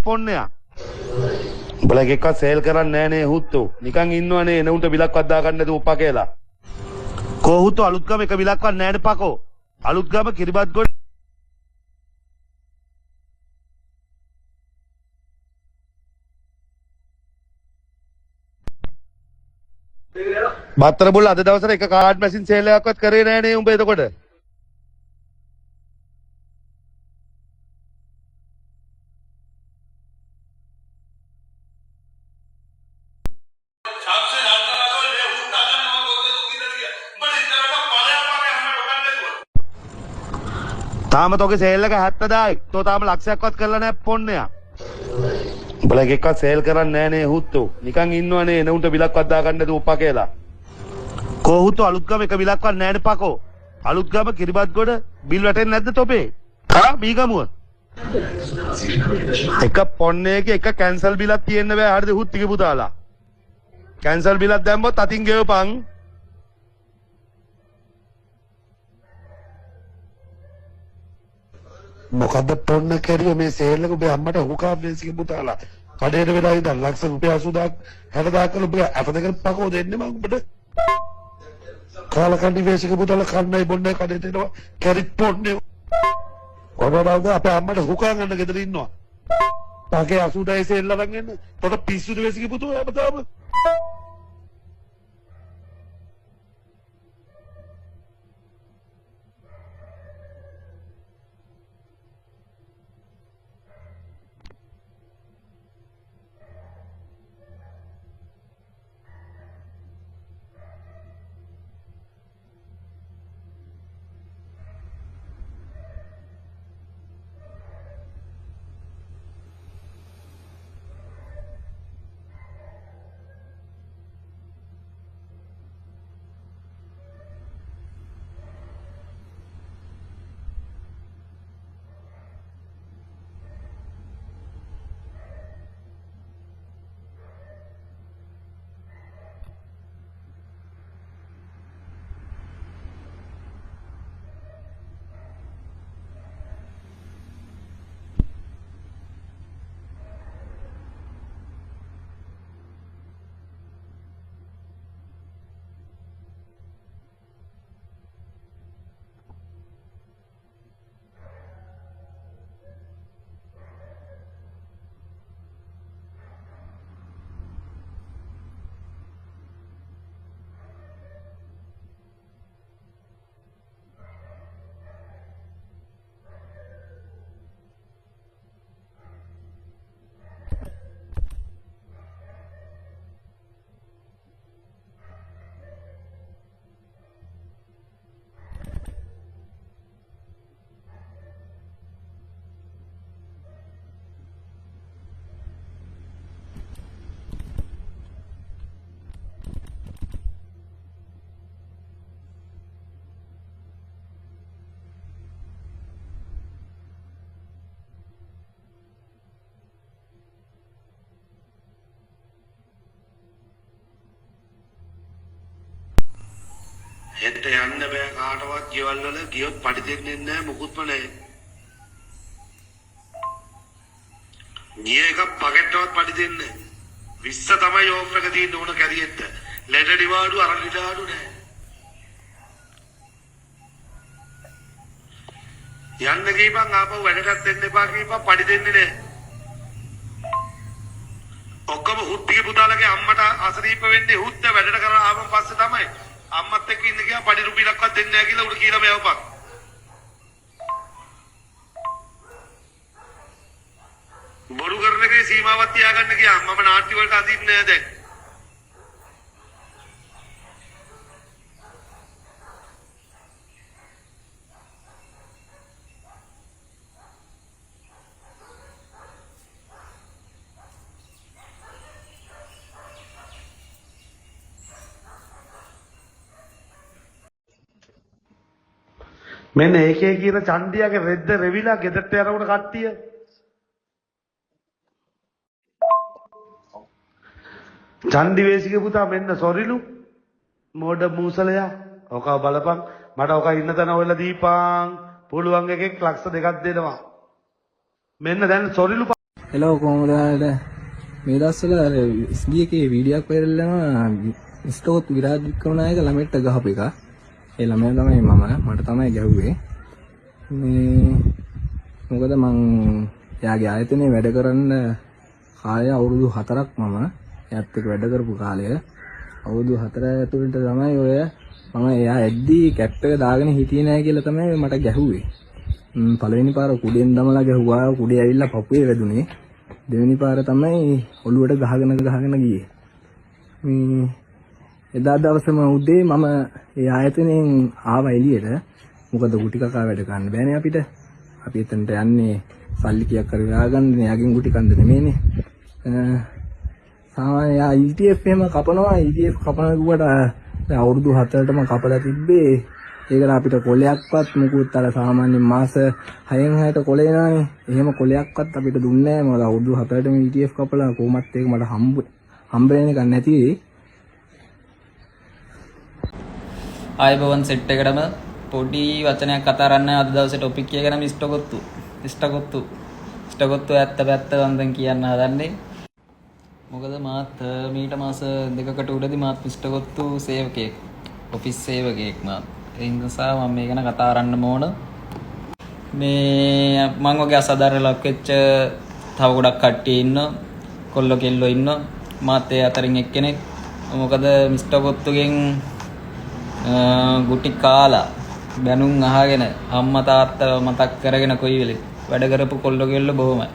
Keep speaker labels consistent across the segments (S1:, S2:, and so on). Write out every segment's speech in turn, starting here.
S1: පොන්නයා. උඹලා එකක් සේල් කරන්නේ නැහැ නේ හුත්තෝ. නිකන් ඉන්නවනේ එනඋන්ට බිලක්වත් දාගන්න නැතුව උප්පා කියලා. කොහුතු අලුත්ගම එක බිලක්වත් නැහැ නේ පකෝ. අලුත්ගම කිරිබත්ගොඩ බත්තර බුල් අද දවසට එක කාඩ් මැෂින් සේල් එකක්වත් කරේ නැහැ නේ උඹ එතකොට. තාම තෝගේ සේල් එක 70000ක්. තෝ තාම ලක්ෂයක්වත් කරලා නැහැ පොන්නයා. උඹලා එකක් සේල් කරන්නේ නැහැ නේ හුත්තෝ. නිකන් ඉන්නවනේ එනඋන්ට බිලක්වත් දාගන්න නැතුව උප්පා කියලා. කොහුතු අලුත්ගම එක බිලක්වත් නැහැ නේ පකෝ. අලුත්ගම කිරිබත්ගොඩ බිල් වැටෙන්නේ නැද්ද තොපේ? ආ බීගමුව. එක පොන්නේක එක කැන්සල් බිලක් තියෙන්න බෑ හරිද හුත්තිගේ පුතාලා. කැන්සල් බිලක් දැම්මොත් අතින් ගෙවපන්.
S2: මොකද්ද පොන්න කැරිය මේ සේල් එක ඔබේ අම්මට හුකා මේසික පුතාලා කඩේට වෙලා ඉඳන් ලක්ෂ රුපියල් 80000ක් 60000ක් කරලා ඔබ අපතක පකෝ දෙන්නේ මං ඔබට කාලකන්ඩි මේසික පුතාලා කන්නයි බොන්නයි කඩේට එනවා කැරි පොන්නේ ඔබවද අපේ අම්මට හුකා ගන්න ගෙදර ඉන්නවා තාගේ 80000 සේල් අරන් එන්න පොට පිස්සුද මේසික පුතෝ අපතාම
S1: හෙට යන්න බෑ කාටවත් ගෙවල් වල ගියොත් පඩි දෙන්නේ නැහැ මොකුත්ම නැහැ. ගිය එක පකට්ටවත් පඩි දෙන්නේ නැහැ. 20 තමයි ඕෆර් එක තියෙන්න ඕන කැරියෙත්. ලෙඩ ඩිවාඩු අරන් ඩිවාඩු නැහැ. යන්න ගිහපන් ආපහු වැඩටත් එන්න එපා කියපන් පඩි දෙන්නේ නැහැ. ඔක්කොම හුත්තිගේ පුතාලගේ අම්මට අසනීප වෙන්නේ හුත්ත වැඩට කරලා ආවන් පස්සේ තමයි. අම්මත් එක්ක ඉන්න ගියා පඩි රුපියලක්වත් දෙන්නේ නැහැ කියලා උඩ කියලා මෙවපන්. බොරු කරන එකේ සීමාවක් තියාගන්න ගියා. මම නාට්‍ය වලට අදින්නේ නැහැ දැන්. මෙන්න ඒකේ කියන චණ්ඩියාගේ රෙද්ද රෙවිලා ගෙදරට යනකොට කට්ටිය චණ්ඩි වේසිගේ පුතා මෙන්න සොරිලු මොඩ මූසලයා ඔකව බලපන් මට ඔක ඉන්න තැන ඔයලා දීපන් පුළුවන් එකෙක් ලක්ෂ 2ක් දෙනවා මෙන්න දැන් සොරිලු
S3: හෙලෝ කොහොමද මේ දවස්වල අර SB එකේ වීඩියෝ එකක් වෛරල් වෙනවා ඉස්තෝත් විරාජ් වික්‍රමනායක ළමයට ගහපු එක. ඒ ළමයා තමයි මට තමයි ගැහුවේ. මේ මොකද මං එයාගේ ආයතනයේ වැඩ කරන්න කාලය අවුරුදු 4ක් මම එයාත් එක්ක වැඩ කරපු කාලය. අවුරුදු 4 ඇතුළත තමයි ඔය මම එයා ඇද්දි කැප් එක දාගෙන හිටියේ නැහැ කියලා තමයි මට ගැහුවේ. පළවෙනි පාර කුඩෙන් දමලා ගැහුවා. කුඩේ ඇවිල්ලා පපුවේ වැදුනේ. දෙවෙනි පාර තමයි ඔළුවට ගහගෙන ගියේ. මේ එදා දවසේම උදේ මම ඒ ආයතනයෙන් ආවා එළියට. මොකද ගුටි කකා වැඩ කරන්න බෑනේ අපිට. අපි එතනට යන්නේ සල්ලි කීයක් කර ගන්න එයාගෙන් ගුටි කන්ද නෙමෙයිනේ. සාමාන්‍ය යා ETF එහෙම කපනවා. ETF කපන ගුවට අවුරුදු 7ටම කපලා තිබ්බේ. ඒකට අපිට කොලයක්වත් මුකුත් අර සාමාන්‍ය මාස 6න් 6ට කොල එනවානේ. එහෙම කොලයක්වත් අපිට දුන්නේ නැහැ. මොකද අවුරුදු 7ටම ETF කපලා කොහොමත් ඒක මට හම්බ වෙන එකක් නැති වෙයි.
S4: ආයබවන් සෙට් එකටම පොඩි වචනයක් කතා කරන්න අද දවසේ ටොපික් එක ගැන ඉස්ටකොත්තු ඇත්ත පැත්ත වන්දන් කියන්න හදන්නේ. මොකද මාත් මීට මාස දෙකකට උඩදී මාත් ඉස්ටකොත්තු සේවකයෙක්, ඔෆිස් සේවකයෙක් මාත්. ඒ නිසා මම මේ ගැන කතා කරන්න ඕන. මේ මම වගේ අසාධාරණ ලක් වෙච්ච තව ගොඩක් කට්ටිය ඉන්නවා. කොල්ල කෙල්ලෝ ඉන්නවා. මාත් ඒ අතරින් එක්කෙනෙක්. මොකද ඉස්ටකොත්තුගෙන් ගුටි කාලා බැනුම් අහගෙන අම්මා තාත්තා මතක් කරගෙන කොයි වෙලෙත් වැඩ කරපු කොල්ල කෙල්ල බොහොමයි.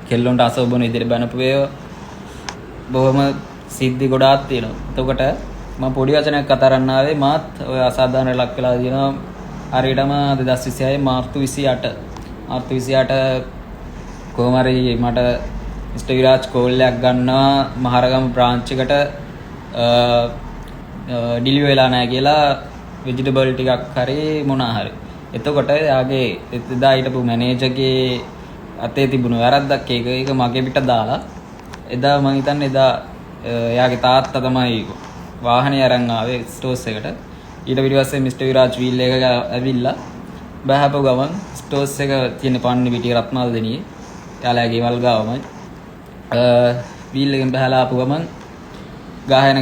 S4: කෙල්ලොන්ට අසෝබන විදිහට බැනපු ඒවා බොහොම සිද්ධි ගොඩාක් තියෙනවා. එතකොට මම පොඩි වචනයක් කතා කරන්න ආවේ මාත් ඔය අසාධාරණ ලක් වෙලා තියෙනවා. හරියටම 2026 මාර්තු 28 කොහොම හරි මට මිස්ටර් විරාජ් කෝල් එකක් ගන්නවා මහරගම බ්‍රාන්ච් එකට ඩිලිවර් වෙලා නැහැ කියලා වෙජිටබල් ටිකක් හරි මොනවා හරි. එතකොට යාගේ එදා හිටපු මැනේජර්ගේ අතේ තිබුණ වැරද්දක් ඒක මගේ පිට දාලා එදා මම හිතන්නේ එදා එයාගේ තාත්තා තමයි වාහනේ අරන් ආවේ ස්ටෝර්ස් එකට. ඊට පස්සේ මිස්ටර් විරාජ් වීල් එක ඇවිල්ලා බහපු ගමන් ස්ටෝර්ස් එක තියෙන පන්නේ පිටිය රත්නාල් දෙනියේ යාළුවාගේ වල් ගාවමයි වීල් එකෙන් බහලා ආපු ගමන් ගහගෙන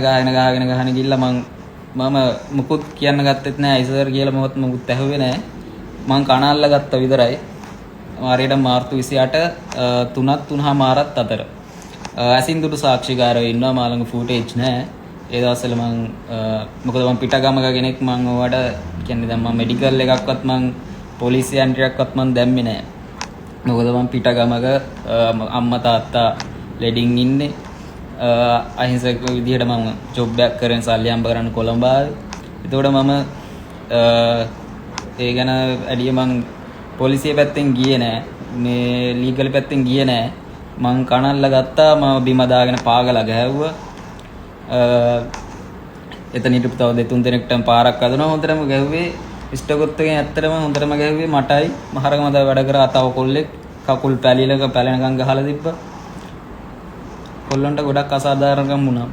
S4: ගිහිල්ලා මම මුකුත් කියන්න ගත්තෙත් නෑ. ඉස්සර කියලා මොකුත් ඇහුවේ නෑ. මං කණාල්ල ගත්තා විතරයි. හරියට මාර්තු 28 3:00 අතර. ඇසින්දුටු සාක්ෂිකාරයෝ ඉන්නවා. මා ළඟ ෆුටේජ් නෑ. ඒ දවස්වල මොකද මම පිටගමක කෙනෙක්. මං ඔයාලට කියන්නේ දැන් මම මෙඩිකල් එකක්වත් මං පොලිසිය එන්ට්‍රියක්වත් මං දැම්මේ නෑ. මොකද මම පිටගමක අම්මා තාත්තා ලෙඩින් ඉන්නේ. අහිංසක විදිහට මම ජොබ් එකක් කරගෙන සල්ලි හම්බ කරන්න කොළඹ ආවේ. එතකොට මම ඒ ගැන ඇඩිය මං පොලිසිය පැත්තෙන් ගියේ නෑ. මේ ලීගල් පැත්තෙන් ගියේ නෑ. මං කනල්ල ගත්තා. මම බිම දාගෙන පාගලා ගෑවුවා. එතන හිටපු තව දෙතුන් දෙනෙක්ටම පාරක් අදනවා. හොඳටම ගැහුවේ ඉස්ටකොත්තුගෙන් ඇත්තටම හොඳටම ගැහුවේ මටයි. මහරගම දා වැඩ කරා තව කොල්ලෙක් කකුල් පැලෙනකම් ගහලා තිබ්බා. කොල්ලන්ට ගොඩක් අසාධාරණකම් වුණා.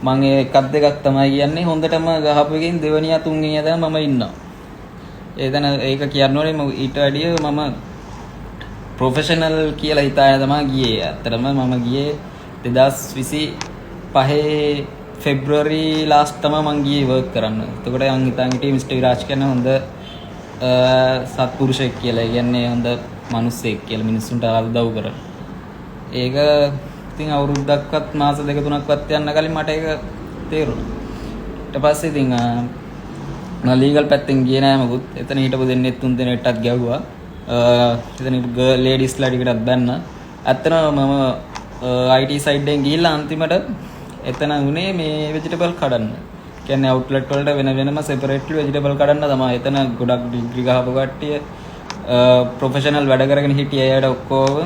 S4: මම එකක් දෙකක් තමයි කියන්නේ. හොඳටම ගහපු එකෙන් දෙවනියා තුන්වෙනියා තමයි මම ඉන්නවා. ඒක කියන්න ඕනේ ඊට වැඩිය මම ප්‍රොෆෙෂනල් කියලා හිතාගෙන තමයි ගියේ. ඇත්තටම මම ගියේ 2025 ෆෙබ්‍රුවරි ලාස්ට් තමයි මම ගියේ වර්ක් කරන්න. එතකොට මම හිතන් හිටියේ මිස්ටර් විරාජ් කියන හොඳ සත්පුරුෂයෙක් කියලා. ඒ කියන්නේ හොඳ මිනිස්සෙක් කියලා මිනිස්සුන්ට උදව් කරන. ඒක ඉතින් අවුරුද්දක්වත් මාස දෙක තුනක්වත් යන්න කලින් මට ඒක තේරුණා. ඊට පස්සේ ඉතින් මම ලීගල් පැත්තෙන් ගියේ නෑ මොකුත්. එතන හිටපු දෙන්නේ තුන් දෙනෙක්ටත් ගැව්වා. එතන ලේඩිස්ලා ටිකටත් බැන්න. ඇත්තටම මම IT සයිඩ් එකෙන් ගිහිල්ලා අන්තිමට එතන උනේ මේ වෙජිටබල් කඩන්න. කියන්නේ අවුට්ලට් වලට වෙනම සෙපරේට්ලි වෙජිටබල් කඩන්න තමයි. එතන ගොඩක් ඩිග්‍රී ගහපු කට්ටිය ප්‍රොෆෙෂනල් වැඩ කරගෙන හිටිය අයට ඔක්කොම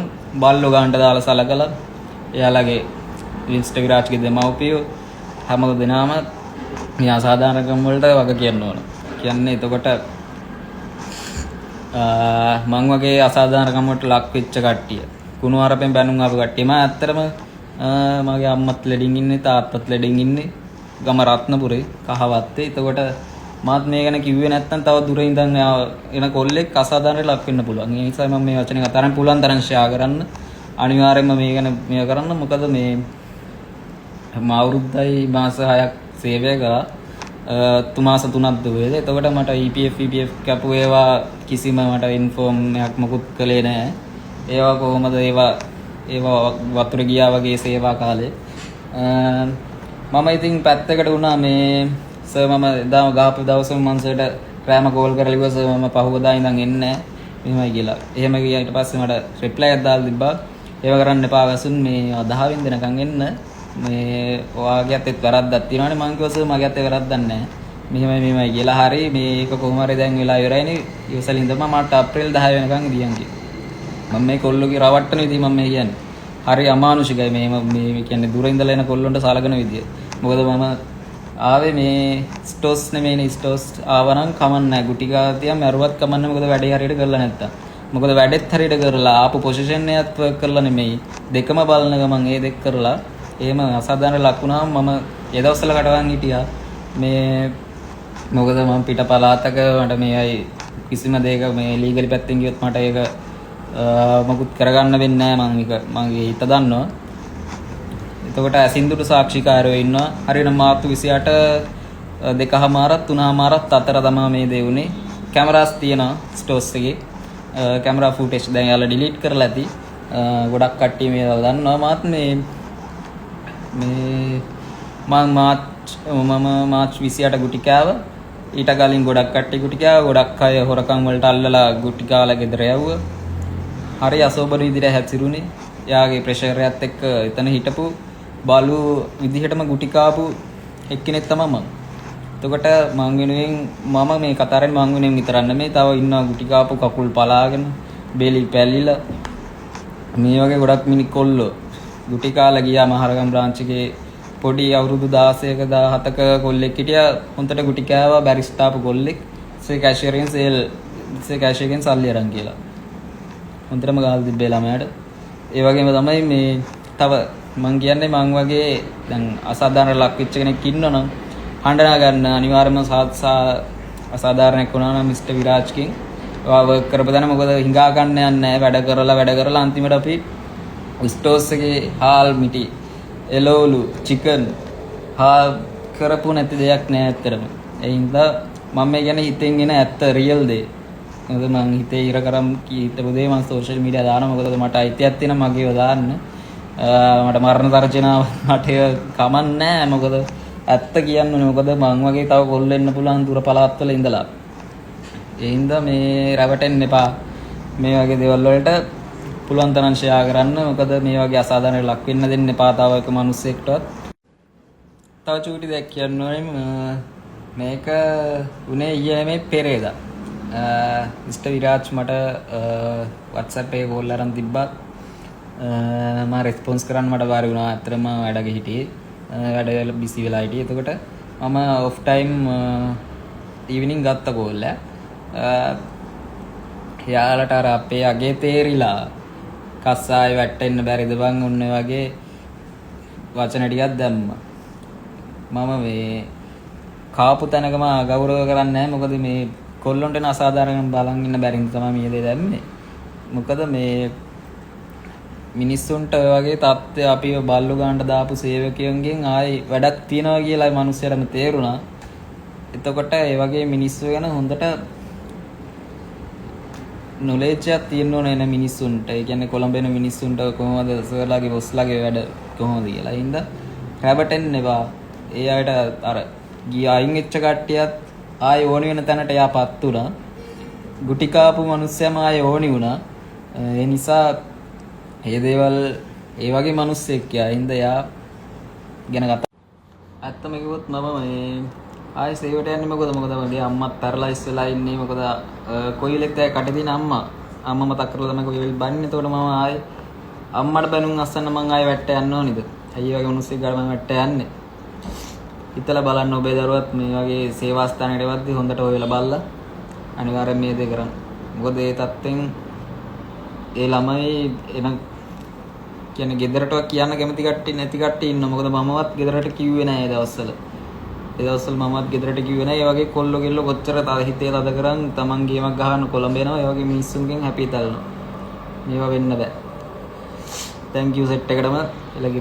S4: බල්ලෝ ගන්නට දාලා සලකලා එයාලගේ මිස්ටර් විරාජ්ගේ දෙමව්පියෝ හැම දෙනාම මේ අසාධාරණකම් වලට වග කියන්න ඕන. කියන්නේ එතකොට මං වගේ අසාධාරණකම් වලට ලක් වෙච්ච කට්ටිය කුණු හරපෙන් බැනුම් ආපු කට්ටිය. මම ඇත්තටම මගේ අම්මත් ලෙඩින් ඉන්නේ තාත්තත් ලෙඩින් ඉන්නේ ගම රත්නපුරේ කහවත්තේ. එතකොට මාත් මේ ගැන කිව්වේ නැත්තම් තව දුර ඉඳන් එන කොල්ලෙක් අසාධාරණයට ලක් වෙන්න පුළුවන්. ඒ නිසා මම මේ වචනේ කතා කරන්න පුළුවන් තරම් ෂෙයා කරන්න. අනිවාර්යයෙන්ම මේ ගැන මේ කරන්න. මොකද මේ අවුරුද්දයි මාස 6ක් සේවය කරා. 3 මාස 3ක් දුවේද. එතකොට මට EPF කැපු ඒවා කිසිම මට ඉන්ෆෝම් එකක් මොකුත් කළේ නැහැ. ඒවා කොහොමද ඒවා වතුර ගියා වගේ සේවා කාලේ. මම ඉතින් පැත්තකට වුණා මේ සර් මම එදාම ගාපු දවසම මං සර්ට රෑම කෝල් කරලා ඉවර සර් මම පහුවදා ඉඳන් එන්නේ නැහැ මෙහෙමයි කියලා. එහෙම ගියා ඊට පස්සේ මට රිප්ලයි එකක් දාලා තිබ්බා. ඒව කරන්න එපා වැසුන් මේ 10 වෙනි දිනකන් එන්න. මේ ඔයාගේත් වැරද්දක් තියෙනවානේ මං කිව්වා සර් මගේත් වැරද්දක් නැහැ. මෙහෙමයි කියලා. හරි මේක කොහොම හරි දැන් වෙලා ඉවරයිනේ. ඉවසලින් ඉඳන් මට අප්‍රේල් 10 වෙනකන් ඉදියන් කිව්වා. මම මේ කොල්ලෝගේ රවට්ටන විදිහ මම මේ කියන්නේ. හරි අමානුෂිකයි මේ කියන්නේ දුර ඉඳලා එන කොල්ලොන්ට සලකන විදිය. මොකද මම ආවේ මේ ස්ටෝස් නෙමෙයිනේ ස්ටෝස් ආවනම් කමන්නේ නැහැ. ගුටි ගාතිය මරුවත් කමන්නේ මොකද වැඩේ හරියට කරලා නැත්තම්. මොකද වැඩෙත් හරියට කරලා ආපු පොසිෂන් එකත් වර්ක් කරලා නෙමෙයි. දෙකම බලන ගමන් ඒ දෙක කරලා එහෙම අසාධාරණ ලකුණාම මම ඒ දවස්වල කටවන් හිටියා. මේ මොකද මම පිට පළාතක මට මේ කිසිම දෙයක මේ ලීගලි පැත්තෙන් ගියොත් මට ඒක මකුත් කරගන්න වෙන්නේ නැහැ. මම මගේ හිත දන්නවා. එතකොට සින්දුට සාක්ෂිකාරයෝ ඉන්නවා. හරියට මාර්තු 28 2:00මාරත් 3:00මාරත් අතර තමයි මේ දේ උනේ. කැමරාස් තියෙනවා ස්ටෝස් එකේ. කැමරා ෆුටේජ් දැන් යාලා ඩිලීට් කරලා ඇති. ගොඩක් කට්ටිය මේවා දන්නවා. මාත් මේ මාර්ච් 28 ගුටි කෑවා. ඊට කලින් ගොඩක් කට්ටිය ගුටි කෑවා. ගොඩක් අය හොරකම් වලට අල්ලලා ගුටි කාලා ගෙදර යවුවා. හරි අසෝබන විදිහට හැසිරුනේ. යාගේ ප්‍රෙෂර් එකත් එක්ක එතන හිටපු බලු විදිහටම ගුටි කාපු එක්කෙනෙක් තමයි මම. එතකොට මං වෙනුවෙන් මම මේ කතරෙන් මං වෙනුවෙන් විතරක් නෙමෙයි තව ඉන්නවා ගුටි කාපු කකුල් පලාගෙන බෙලි පැලිලා මේ වගේ ගොඩක් මිනි කොල්ලෝ ගුටි කාලා ගියා මහරගම් බ්‍රාන්ච් එකේ පොඩි අවුරුදු 16ක 17ක කොල්ලෙක් හිටියා. හොන්තට ගුටි කෑවා බැරිස්ටාපු කොල්ලෙක්. සේ කැෂියරෙන් සල්ලි අරන් කියලා. හොන්තරම ගාල් තිබ්බේ ළමයාට. ඒ වගේම තමයි මේ තව මං කියන්නේ මං වගේ දැන් අසාධාරණ ලක් වෙච්ච කෙනෙක් ඉන්නවනම් හඬනා ගන්න අනිවාර්යයෙන්ම අසාධාරණයක් වුණා නම් මිස්ටර් විරාජ්කින් ඔයා වර්ක් කරපදන මොකද හිඟා ගන්න යන්නේ වැඩ කරලා අන්තිමට අපි ස්ටෝස් එකේ හාල් මිටි එළවලු චිකන් හාල් කරපු නැති දෙයක් නෑ ඇත්තටම. ඒ හින්දා මම මේ කියන්නේ හිතෙන් එන ඇත්ත රියල් දේ. මොකද මං හිතේ ඉර කරම් කීතපු දේ මං සෝෂල් මීඩියා දානවා. මොකද මට අයිතියක් තියෙනවා මගේව දාන්න. මට මරණ තර්ජනාව මට කමන්නේ නැහැ. මොකද ඇත්ත කියන්නේ මොකද මං වගේ තව කොල්ල එන්න පුළුවන් දුර පළාත්වල ඉඳලා. ඒ හින්දා මේ රැවටෙන්න එපා. මේ වගේ දේවල් වලට පුළුවන් තරම් ෂෙයා කරන්න. මොකද මේ වගේ අසාධාරණ ලක් වෙන්න දෙන්න එපා තව එක මිනිස්සෙක්ටවත්. තව චූටි දෙයක් කියන්න ඕනේ. මේක උනේ ඊයේ මේ පෙරේදා. මිස්ටර් විරාජ් මට WhatsApp එකේ කෝල් අරන් තිබ්බා. මම රෙස්පොන්ස් කරන්න මට බාරි වුණා. අතරම වැඩක හිටියේ. වැඩ වල බිසි වෙලා හිටියේ. එතකොට මම ඔෆ් ටයිම් ඊවිනිං ගත්ත කෝල් එක. යාලට අර අපේ අගේ තේරිලා කස්සායි වැටෙන්න බැරිද බං ඔන්න වගේ වචන ටිකක් දැම්මා. මම මේ කාපු තැනකම ගෞරව කරන්නේ නැහැ. මොකද මේ කොල්ලොන්ට න අසාධාරණ බලන් ඉන්න බැරි නිසා තමයි මේ දේ දැම්මේ. මොකද මේ මිනිස්සුන්ට ඔය වගේ තත්ත්වය අපිව බල්ලු ගන්නට දාපු සේවකයන්ගෙන් ආයි වැඩක් තියනවා කියලා ඒ මිනිස්සුන්ටම තේරුණා. එතකොට ඒ වගේ මිනිස්සු ගැන හොඳට නොලෙජ් එකක් තියෙන්න ඕනේ නේ මිනිස්සුන්ට. ඒ කියන්නේ කොළඹේන මිනිස්සුන්ට කොහොමද සර්ලාගේ බොස්ලාගේ වැඩ කොහොමද කියලා. ඒ හින්දා රැවටෙන්න එපා. ඒ අයට අර ගිය අයින් වෙච්ච කට්ටියත් ආයෙ ඕනි වෙන තැනට යාපත් වුණා. ගුටි කාපු මිනිස්සයම ආයෙ ඕනි වුණා. ඒ නිසා මේ දේවල් ඒ වගේ මිනිස්සෙක් යා. හින්දා යා ගැන කතා. ඇත්තම කිව්වොත් මම මේ ආයෙ සේවට යන්නේ මොකද මගේ අම්මත් පැරලයිස් වෙලා ඉන්නේ. මොකද කොයිලෙක් දැය කට දින අම්මා මතක් කරලා තමයි කොයිල් බන්නේ. එතකොට මම ආයෙ අම්මට බැනුම් අස්සන්න මං ආයෙ වැට්ට යන්න ඕනිද? අයිය වගේ මිනිස්සෙක් ගාව මම වැට්ට යන්නේ. හිතලා බලන්න ඔබේ දරුවත් මේ වගේ සේවා ස්ථානයකට එවද්දි හොඳට හොයලා බලලා අනිවාර්යෙන් මේ දේ කරන්න. මොකද ඒ තත්ත්වෙන් ඒ ළමයි එන කියන්නේ ගෙදරටවත් කියන්න කැමති කට්ටිය නැති කට්ටිය ඉන්නවා. මොකද මමවත් ගෙදරට කිව්වේ නැහැ ඒ දවස්වල. ඒ දවස්වල මමවත් ගෙදරට කිව්වේ නැහැ. ඒ වගේ කොල්ලෝ ගෙල්ලෝ කොච්චර හිතේ තද කරන් Taman ගේමක් ගහන්න කොළඹ එනවා. ඒ වගේ මිනිස්සුන්ගෙන් හැපි තලනවා. මේවා වෙන්න බෑ. thank you set එකටම එළගේ